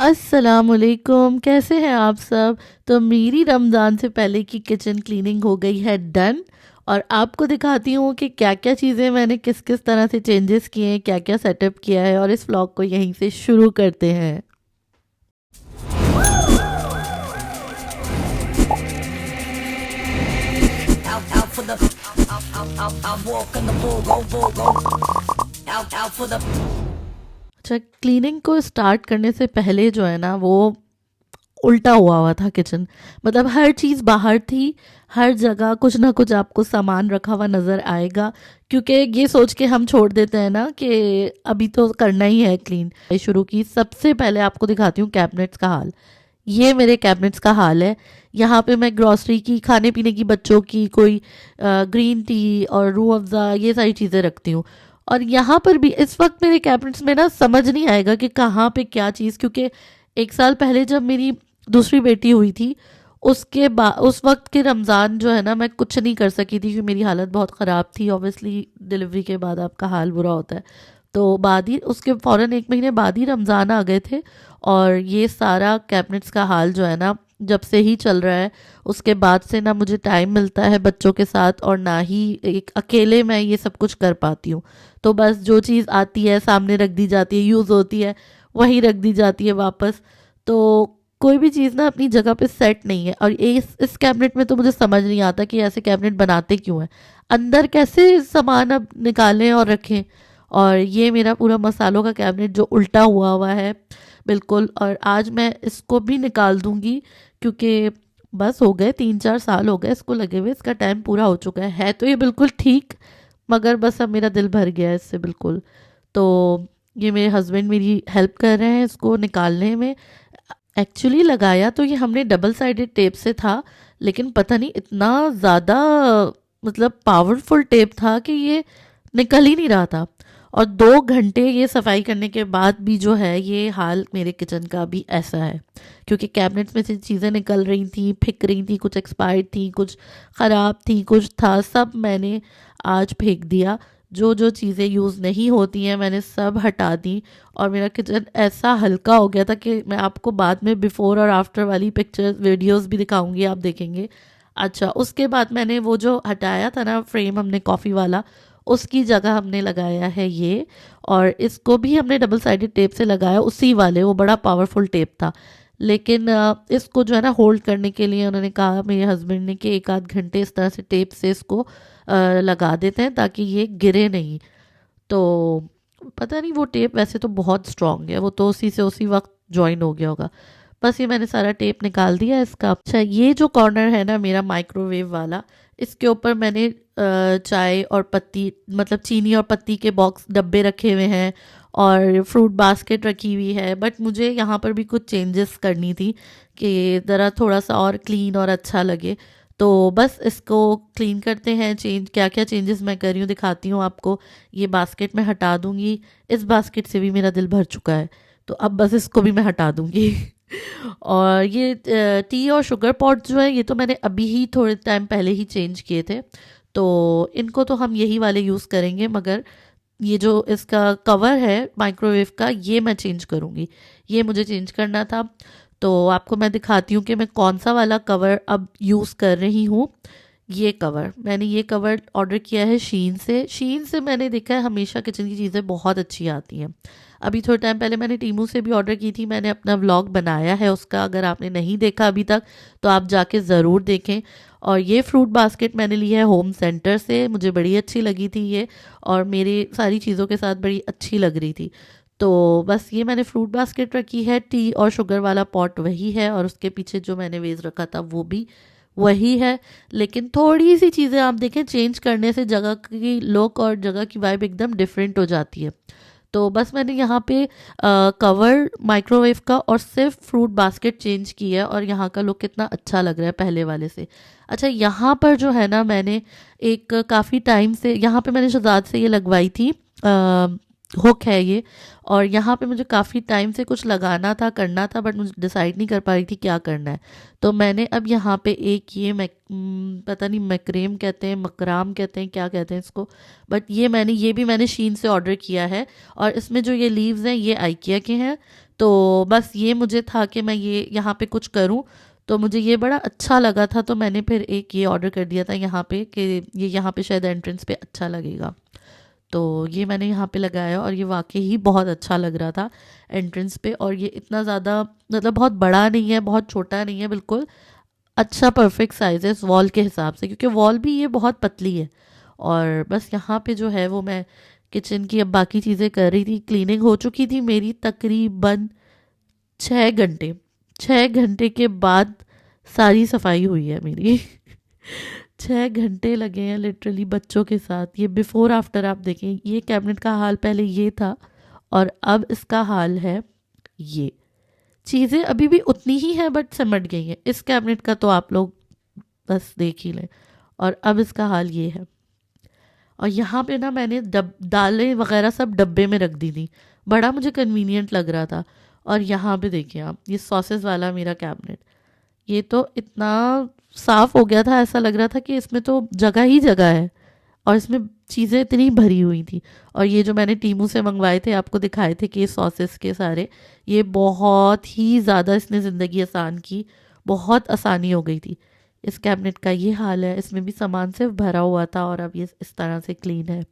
अस्सलामुअलैकुम, कैसे हैं आप सब। तो मेरी रमज़ान से पहले की किचन क्लीनिंग हो गई है डन। और आपको दिखाती हूँ कि क्या क्या चीज़ें मैंने किस किस तरह से चेंजेस किए हैं, क्या क्या सेटअप किया है। और इस व्लॉग को यहीं से शुरू करते हैं। out for the out walk in the bull go out for the अच्छा, क्लीनिंग को स्टार्ट करने से पहले जो है ना, वो उल्टा हुआ था किचन। मतलब हर चीज़ बाहर थी, हर जगह कुछ ना कुछ आपको सामान रखा हुआ नज़र आएगा। क्योंकि ये सोच के हम छोड़ देते हैं ना कि अभी तो करना ही है क्लीन। शुरू की, सबसे पहले आपको दिखाती हूँ कैबिनेट्स का हाल। ये मेरे कैबिनेट्स का हाल है। यहाँ पे मैं ग्रॉसरी की, खाने पीने की, बच्चों की कोई ग्रीन टी और रूह अफ़ज़ा, ये सारी चीज़ें रखती हूँ। और यहाँ पर भी इस वक्त मेरे कैबिनेट्स में ना समझ नहीं आएगा कि कहाँ पे क्या चीज़। क्योंकि एक साल पहले जब मेरी दूसरी बेटी हुई थी, उसके बाद उस वक्त के रमज़ान जो है ना, मैं कुछ नहीं कर सकी थी क्योंकि मेरी हालत बहुत ख़राब थी। ऑब्वियसली डिलीवरी के बाद आपका हाल बुरा होता है। तो बाद ही उसके फ़ौरन एक महीने बाद ही रमज़ान आ गए थे। और ये सारा कैबिनेट्स का हाल जो है ना, जब से ही चल रहा है। उसके बाद से ना मुझे टाइम मिलता है बच्चों के साथ, और ना ही एक अकेले मैं ये सब कुछ कर पाती हूँ। तो बस जो चीज़ आती है सामने रख दी जाती है, यूज़ होती है वहीं रख दी जाती है वापस। तो कोई भी चीज़ ना अपनी जगह पे सेट नहीं है। और इस कैबिनेट में तो मुझे समझ नहीं आता कि ऐसे कैबिनेट बनाते क्यों हैं। अंदर कैसे सामान अब निकालें और रखें। और ये मेरा पूरा मसालों का कैबिनेट जो उल्टा हुआ हुआ है बिल्कुल। और आज मैं इसको भी निकाल दूंगी क्योंकि बस हो गए 3-4 साल हो गए इसको लगे हुए, इसका टाइम पूरा हो चुका है तो ये बिल्कुल ठीक। मगर बस अब मेरा दिल भर गया है इससे बिल्कुल। तो ये मेरे हस्बैंड मेरी हेल्प कर रहे हैं इसको निकालने में। एक्चुअली लगाया तो ये हमने डबल साइडेड टेप से था, लेकिन पता नहीं इतना ज़्यादा मतलब पावरफुल टेप था कि ये निकल ही नहीं रहा था। और 2 घंटे ये सफाई करने के बाद भी जो है ये हाल मेरे किचन का भी ऐसा है। क्योंकि कैबिनेट्स में से चीज़ें निकल रही थी, फिक रही थी, कुछ एक्सपायर्ड थी, कुछ ख़राब थी, कुछ था, सब मैंने आज फेंक दिया। जो जो चीज़ें यूज़ नहीं होती हैं मैंने सब हटा दी। और मेरा किचन ऐसा हल्का हो गया था कि मैं आपको बाद में बिफ़ोर और आफ्टर वाली पिक्चर्स वीडियोस भी दिखाऊंगी, आप देखेंगे। अच्छा, उसके बाद मैंने वो जो हटाया था ना फ्रेम हमने कॉफ़ी वाला, उसकी जगह हमने लगाया है ये। और इसको भी हमने डबल साइडेड टेप से लगाया, उसी वाले, वो बड़ा पावरफुल टेप था। लेकिन इसको जो है ना होल्ड करने के लिए उन्होंने कहा मेरे हस्बैंड ने कि 1 आध घंटे इस तरह से टेप से इसको लगा देते हैं ताकि ये गिरे नहीं। तो पता नहीं, वो टेप वैसे तो बहुत स्ट्रांग है, वो तो उसी से उसी वक्त ज्वाइन हो गया होगा। बस ये मैंने सारा टेप निकाल दिया इसका। अच्छा, ये जो कॉर्नर है ना मेरा माइक्रोवेव वाला, इसके ऊपर मैंने चाय और पत्ती, मतलब चीनी और पत्ती के बॉक्स डब्बे रखे हुए हैं। और फ्रूट बास्केट रखी हुई है। बट मुझे यहाँ पर भी कुछ चेंजेस करनी थी कि ज़रा थोड़ा सा और क्लीन और अच्छा लगे। तो बस इसको क्लीन करते हैं। चेंज क्या क्या चेंजेस मैं कर रही हूँ दिखाती हूँ आपको। ये बास्केट मैं हटा दूँगी। इस बास्केट से भी मेरा दिल भर चुका है, तो अब बस इसको भी मैं हटा दूँगी। और ये टी और शुगर पॉट जो है, ये तो मैंने अभी ही थोड़े टाइम पहले ही चेंज किए थे। तो इनको तो हम यही वाले यूज़ करेंगे। मगर ये जो इसका कवर है माइक्रोवेव का, ये मैं चेंज करूँगी। ये मुझे चेंज करना था। तो आपको मैं दिखाती हूँ कि मैं कौन सा वाला कवर अब यूज़ कर रही हूँ। ये कवर, मैंने ये कवर ऑर्डर किया है शीन से। शीन से मैंने देखा है हमेशा किचन की चीज़ें बहुत अच्छी आती हैं। अभी थोड़े टाइम पहले मैंने टीमू से भी ऑर्डर की थी, मैंने अपना व्लॉग बनाया है उसका, अगर आपने नहीं देखा अभी तक तो आप जाके ज़रूर देखें। और ये फ्रूट बास्केट मैंने ली है होम सेंटर से, मुझे बड़ी अच्छी लगी थी ये। और मेरी सारी चीज़ों के साथ बड़ी अच्छी लग रही थी। तो बस ये मैंने फ्रूट बास्केट रखी है। टी और शुगर वाला पॉट वही है, और उसके पीछे जो मैंने वेज रखा था वो भी वही है। लेकिन थोड़ी सी चीज़ें आप देखें, चेंज करने से जगह की लुक और जगह की वाइब एकदम डिफरेंट हो जाती है। तो बस मैंने यहाँ पे कवर माइक्रोवेव का और सिर्फ फ्रूट बास्केट चेंज किया है, और यहाँ का लुक कितना अच्छा लग रहा है पहले वाले से। अच्छा, यहाँ पर जो है ना, मैंने एक काफ़ी टाइम से यहाँ पे मैंने शहजाद से ये लगवाई थी, हुक है ये। और यहाँ पे मुझे काफ़ी टाइम से कुछ लगाना था, करना था, बट मुझे डिसाइड नहीं कर पा रही थी क्या करना है। तो मैंने अब यहाँ पे एक ये पता नहीं मैक्रेम कहते हैं, मकराम कहते हैं, क्या कहते हैं इसको। बट ये भी मैंने शीन से ऑर्डर किया है। और इसमें जो ये लीव्स हैं ये आइकिया के हैं। तो बस ये मुझे था कि मैं ये यहाँ पे कुछ करूँ, तो मुझे ये बड़ा अच्छा लगा था, तो मैंने फिर एक ये ऑर्डर कर दिया था यहाँ पे कि ये यहाँ पे शायद एंट्रेंस पे अच्छा लगेगा। तो ये मैंने यहाँ पे लगाया और ये वाकई ही बहुत अच्छा लग रहा था एंट्रेंस पे। और ये इतना ज़्यादा मतलब बहुत बड़ा नहीं है, बहुत छोटा नहीं है, बिल्कुल अच्छा परफेक्ट साइज़ है इस वॉल के हिसाब से, क्योंकि वॉल भी ये बहुत पतली है। और बस यहाँ पे जो है वो मैं किचन की अब बाकी चीज़ें कर रही थी। क्लीनिंग हो चुकी थी मेरी तकरीबन 6 घंटे। 6 घंटे के बाद सारी सफाई हुई है मेरी। 6 घंटे लगे हैं लिटरली बच्चों के साथ। ये बिफोर आफ्टर आप देखें, ये कैबिनेट का हाल पहले ये था और अब इसका हाल है ये। चीज़ें अभी भी उतनी ही हैं बट सिमट गई हैं। इस कैबिनेट का तो आप लोग बस देख ही लें। और अब इसका हाल ये है। और यहाँ पे ना मैंने दालें वगैरह सब डब्बे में रख दी थी, बड़ा मुझे कन्वीनियंट लग रहा था। और यहाँ पे देखिए आप, ये सॉसेस वाला मेरा कैबिनेट, ये तो इतना साफ हो गया था, ऐसा लग रहा था कि इसमें तो जगह ही जगह है और इसमें चीज़ें इतनी भरी हुई थी। और ये जो मैंने टीमू से मंगवाए थे, आपको दिखाए थे कि सॉसेस के सारे, ये बहुत ही ज़्यादा इसने ज़िंदगी आसान की, बहुत आसानी हो गई थी। इस कैबिनेट का ये हाल है, इसमें भी सामान सिर्फ भरा हुआ था और अब ये इस तरह से क्लीन है।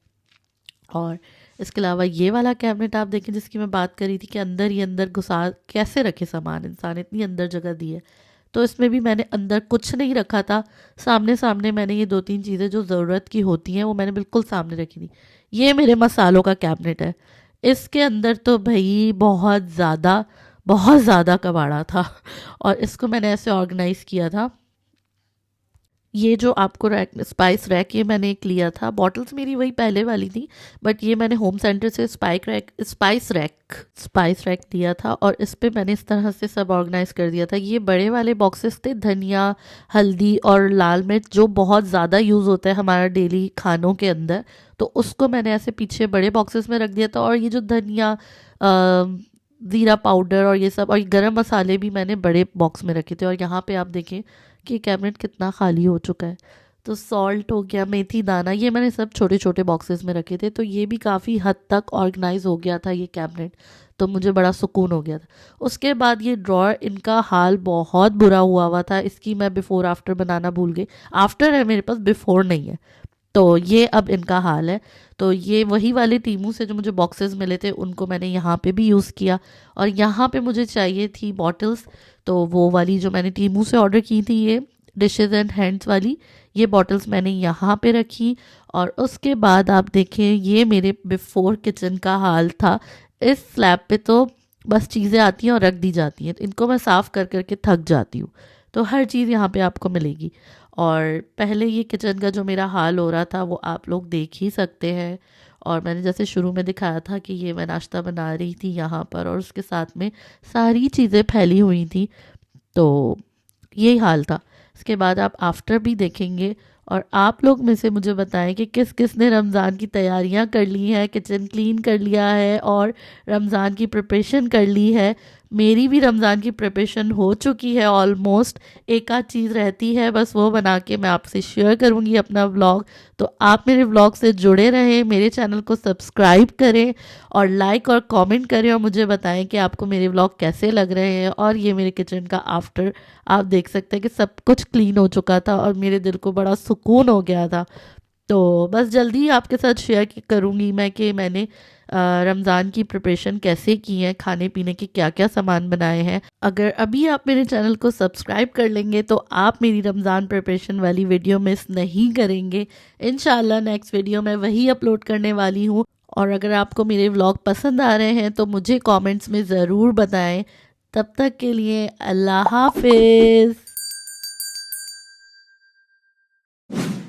और इसके अलावा ये वाला कैबिनेट आप देखें जिसकी मैं बात कर रही थी कि अंदर ही अंदर घुसा कैसे रखे सामान इंसान, इतनी अंदर जगह दी है। तो इसमें भी मैंने अंदर कुछ नहीं रखा था, सामने सामने मैंने ये 2-3 चीज़ें जो ज़रूरत की होती हैं वो मैंने बिल्कुल सामने रखी थी। ये मेरे मसालों का कैबिनेट है। इसके अंदर तो भाई बहुत ज़्यादा कबाड़ा था और इसको मैंने ऐसे ऑर्गेनाइज़ किया था। ये जो आपको रैक, स्पाइस रैक, ये मैंने एक लिया था। बॉटल्स मेरी वही पहले वाली थी, बट ये मैंने होम सेंटर से स्पाइस रैक लिया था और इस पे मैंने इस तरह से सब ऑर्गेनाइज कर दिया था। ये बड़े वाले बॉक्सेस थे, धनिया, हल्दी और लाल मिर्च जो बहुत ज़्यादा यूज़ होता है हमारा डेली खानों के अंदर, तो उसको मैंने ऐसे पीछे बड़े बॉक्सेस में रख दिया था। और ये जो धनिया, ज़ीरा पाउडर और ये सब और गरम मसाले भी मैंने बड़े बॉक्स में रखे थे। और यहाँ पे आप देखें कि कैबिनेट कितना खाली हो चुका है। तो सॉल्ट हो गया, मेथी दाना, ये मैंने सब छोटे छोटे बॉक्सेस में रखे थे, तो ये भी काफ़ी हद तक ऑर्गेनाइज हो गया था ये कैबिनेट, तो मुझे बड़ा सुकून हो गया था। उसके बाद ये ड्रॉअर, इनका हाल बहुत बुरा हुआ था। इसकी मैं बिफ़ोर आफ्टर बनाना भूल गई। आफ्टर है मेरे पास, बिफ़ोर नहीं है। तो ये अब इनका हाल है। तो ये वही वाले टीमू से जो मुझे बॉक्सेस मिले थे उनको मैंने यहाँ पे भी यूज़ किया। और यहाँ पे मुझे चाहिए थी बॉटल्स, तो वो वाली जो मैंने टीमू से ऑर्डर की थी, ये डिशेज एंड हैंड्स वाली, ये बॉटल्स मैंने यहाँ पे रखी। और उसके बाद आप देखें, ये मेरे बिफोर किचन का हाल था। इस स्लैब पे तो बस चीज़ें आती हैं और रख दी जाती हैं, तो इनको मैं साफ़ कर करके थक जाती हूँ। तो हर चीज़ यहाँ पे आपको मिलेगी। और पहले ये किचन का जो मेरा हाल हो रहा था वो आप लोग देख ही सकते हैं। और मैंने जैसे शुरू में दिखाया था कि ये मैं नाश्ता बना रही थी यहाँ पर और उसके साथ में सारी चीज़ें फैली हुई थी, तो यही हाल था। इसके बाद आप आफ्टर भी देखेंगे और आप लोग में से मुझे बताएं कि किस किस ने रमज़ान की तैयारियां कर ली हैं, किचन क्लीन कर लिया है और रमज़ान की प्रिपरेशन कर ली है। मेरी भी रमज़ान की प्रिपरेशन हो चुकी है ऑलमोस्ट। एक आध चीज़ रहती है बस, वो बना के मैं आपसे शेयर करूँगी अपना व्लॉग। तो आप मेरे व्लॉग से जुड़े रहें, मेरे चैनल को सब्सक्राइब करें और लाइक और कमेंट करें और मुझे बताएं कि आपको मेरे व्लॉग कैसे लग रहे हैं। और ये मेरे किचन का आफ्टर आप देख सकते हैं कि सब कुछ क्लीन हो चुका था और मेरे दिल को बड़ा सुकून हो गया था। तो बस जल्दी ही आपके साथ शेयर करूँगी मैं कि मैंने रमज़ान की प्रिपरेशन कैसे की है, खाने पीने के क्या क्या सामान बनाए हैं। अगर अभी आप मेरे चैनल को सब्सक्राइब कर लेंगे तो आप मेरी रमज़ान प्रिपरेशन वाली वीडियो मिस नहीं करेंगे। इंशाल्लाह नेक्स्ट वीडियो मैं वही अपलोड करने वाली हूँ। और अगर आपको मेरे व्लॉग पसंद आ रहे हैं तो मुझे कमेंट्स में ज़रूर बताएं। तब तक के लिए अल्लाह हाफिज़।